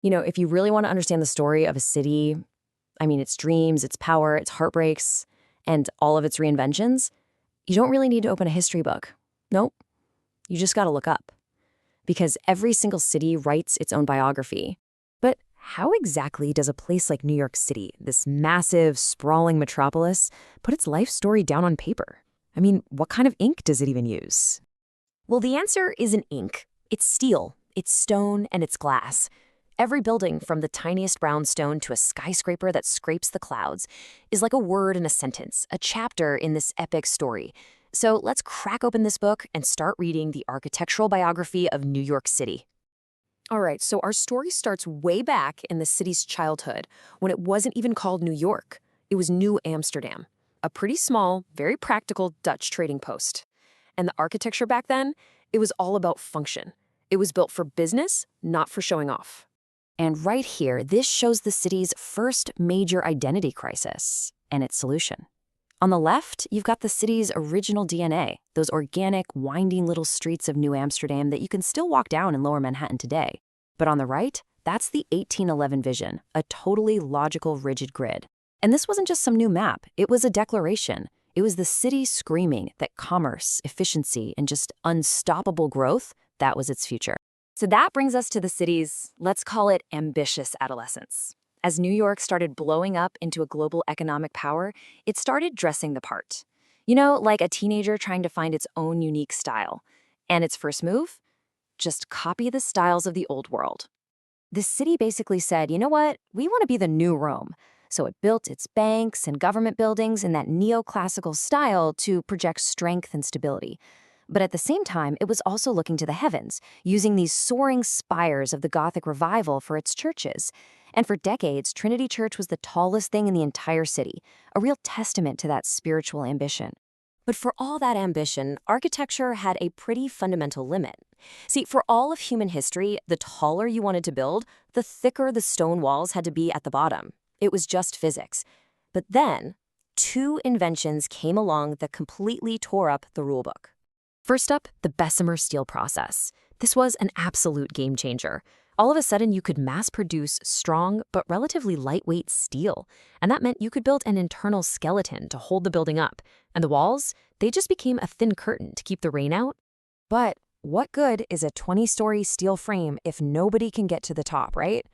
If you really want to understand the story of a city, its dreams, its power, its heartbreaks, and all of its reinventions, you don't really need to open a history book. Nope. You just got to look up. Because every single city writes its own biography. But how exactly does a place like New York City, this massive, sprawling metropolis, put its life story down on paper? What kind of ink does it even use? Well, the answer isn't ink. It's steel, it's stone, and it's glass. Every building, from the tiniest brownstone to a skyscraper that scrapes the clouds, is like a word in a sentence, a chapter in this epic story. So let's crack open this book and start reading the architectural biography of New York City. All right, so our story starts way back in the city's childhood, when it wasn't even called New York. It was New Amsterdam, a pretty small, very practical Dutch trading post. And the architecture back then, it was all about function. It was built for business, not for showing off. And right here, this shows the city's first major identity crisis and its solution. On the left, you've got the city's original DNA, those organic, winding little streets of New Amsterdam that you can still walk down in Lower Manhattan today. But on the right, that's the 1811 vision, a totally logical, rigid grid. And this wasn't just some new map, it was a declaration. It was the city screaming that commerce, efficiency, and just unstoppable growth, that was its future. So that brings us to the city's, let's call it ambitious adolescence. As New York started blowing up into a global economic power, it started dressing the part. Like a teenager trying to find its own unique style. And its first move? Just copy the styles of the old world. The city basically said, you know what? We want to be the new Rome. So it built its banks and government buildings in that neoclassical style to project strength and stability. But at the same time, it was also looking to the heavens, using these soaring spires of the Gothic revival for its churches. And for decades, Trinity Church was the tallest thing in the entire city, a real testament to that spiritual ambition. But for all that ambition, architecture had a pretty fundamental limit. See, for all of human history, the taller you wanted to build, the thicker the stone walls had to be at the bottom. It was just physics. But then, two inventions came along that completely tore up the rulebook. First up, the Bessemer steel process. This was an absolute game changer. All of a sudden, you could mass-produce strong but relatively lightweight steel. And that meant you could build an internal skeleton to hold the building up. And the walls, they just became a thin curtain to keep the rain out. But what good is a 20-story steel frame if nobody can get to the top, right?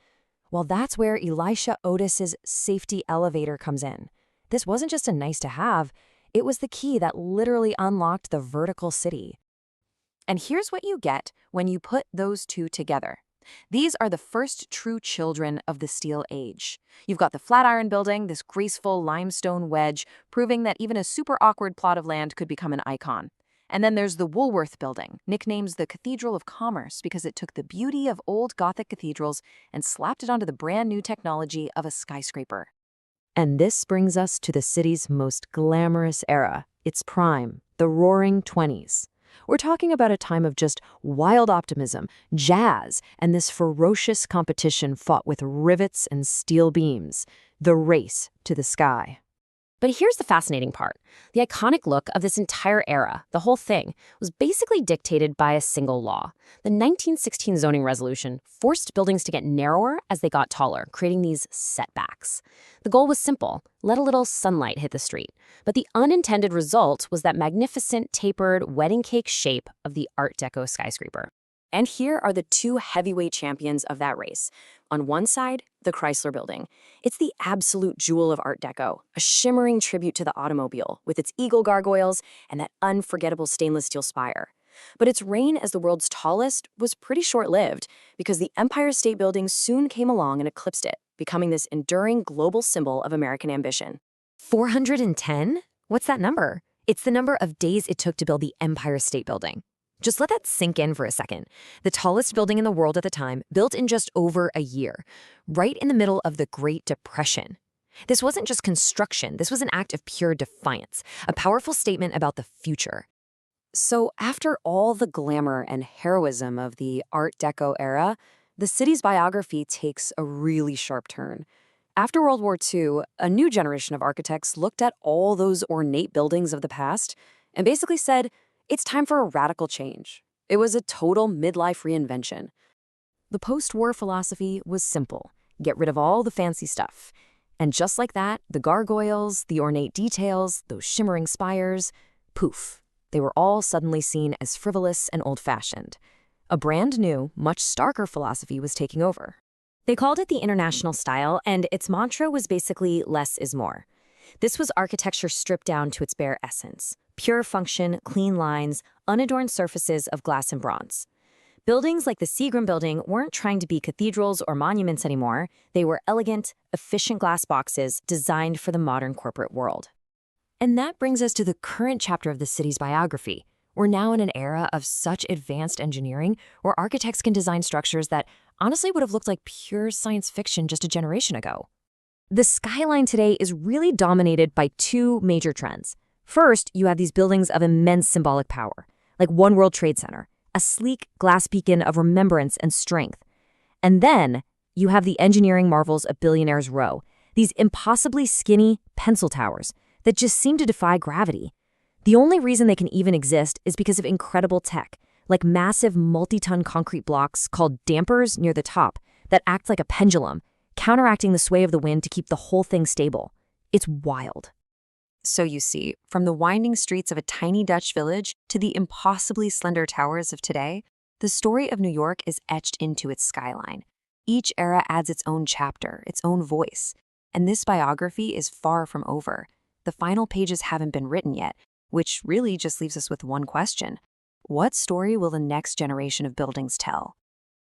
Well, that's where Elisha Otis's safety elevator comes in. This wasn't just a nice-to-have. It was the key that literally unlocked the vertical city. And here's what you get when you put those two together. These are the first true children of the steel age. You've got the Flatiron Building, this graceful limestone wedge, proving that even a super awkward plot of land could become an icon. And then there's the Woolworth Building, nicknamed the Cathedral of Commerce because it took the beauty of old Gothic cathedrals and slapped it onto the brand new technology of a skyscraper. And this brings us to the city's most glamorous era, its prime, the Roaring '20s. We're talking about a time of just wild optimism, jazz, and this ferocious competition fought with rivets and steel beams, the race to the sky. But here's the fascinating part. The iconic look of this entire era, the whole thing, was basically dictated by a single law. The 1916 zoning resolution forced buildings to get narrower as they got taller, creating these setbacks. The goal was simple: let a little sunlight hit the street. But the unintended result was that magnificent, tapered, wedding cake shape of the Art Deco skyscraper. And here are the two heavyweight champions of that race. On one side, the Chrysler Building. It's the absolute jewel of Art Deco, a shimmering tribute to the automobile, with its eagle gargoyles and that unforgettable stainless steel spire. But its reign as the world's tallest was pretty short-lived, because the Empire State Building soon came along and eclipsed it, becoming this enduring global symbol of American ambition. 410? What's that number? It's the number of days it took to build the Empire State Building. Just let that sink in for a second. The tallest building in the world at the time, built in just over a year, right in the middle of the Great Depression. This wasn't just construction, this was an act of pure defiance, a powerful statement about the future. So after all the glamour and heroism of the Art Deco era, the city's biography takes a really sharp turn. After World War II, a new generation of architects looked at all those ornate buildings of the past and basically said, it's time for a radical change. It was a total midlife reinvention. The post-war philosophy was simple. Get rid of all the fancy stuff. And just like that, the gargoyles, the ornate details, those shimmering spires, poof, they were all suddenly seen as frivolous and old-fashioned. A brand new, much starker philosophy was taking over. They called it the International Style, and its mantra was basically less is more. This was architecture stripped down to its bare essence. Pure function, clean lines, unadorned surfaces of glass and bronze. Buildings like the Seagram Building weren't trying to be cathedrals or monuments anymore. They were elegant, efficient glass boxes designed for the modern corporate world. And that brings us to the current chapter of the city's biography. We're now in an era of such advanced engineering where architects can design structures that honestly would have looked like pure science fiction just a generation ago. The skyline today is really dominated by two major trends. First, you have these buildings of immense symbolic power, like One World Trade Center, a sleek glass beacon of remembrance and strength. And then you have the engineering marvels of Billionaires Row, these impossibly skinny pencil towers that just seem to defy gravity. The only reason they can even exist is because of incredible tech, like massive multi-ton concrete blocks called dampers near the top that act like a pendulum, counteracting the sway of the wind to keep the whole thing stable. It's wild. So you see, from the winding streets of a tiny Dutch village to the impossibly slender towers of today, the story of New York is etched into its skyline. Each era adds its own chapter, its own voice. And this biography is far from over. The final pages haven't been written yet, which really just leaves us with one question. What story will the next generation of buildings tell?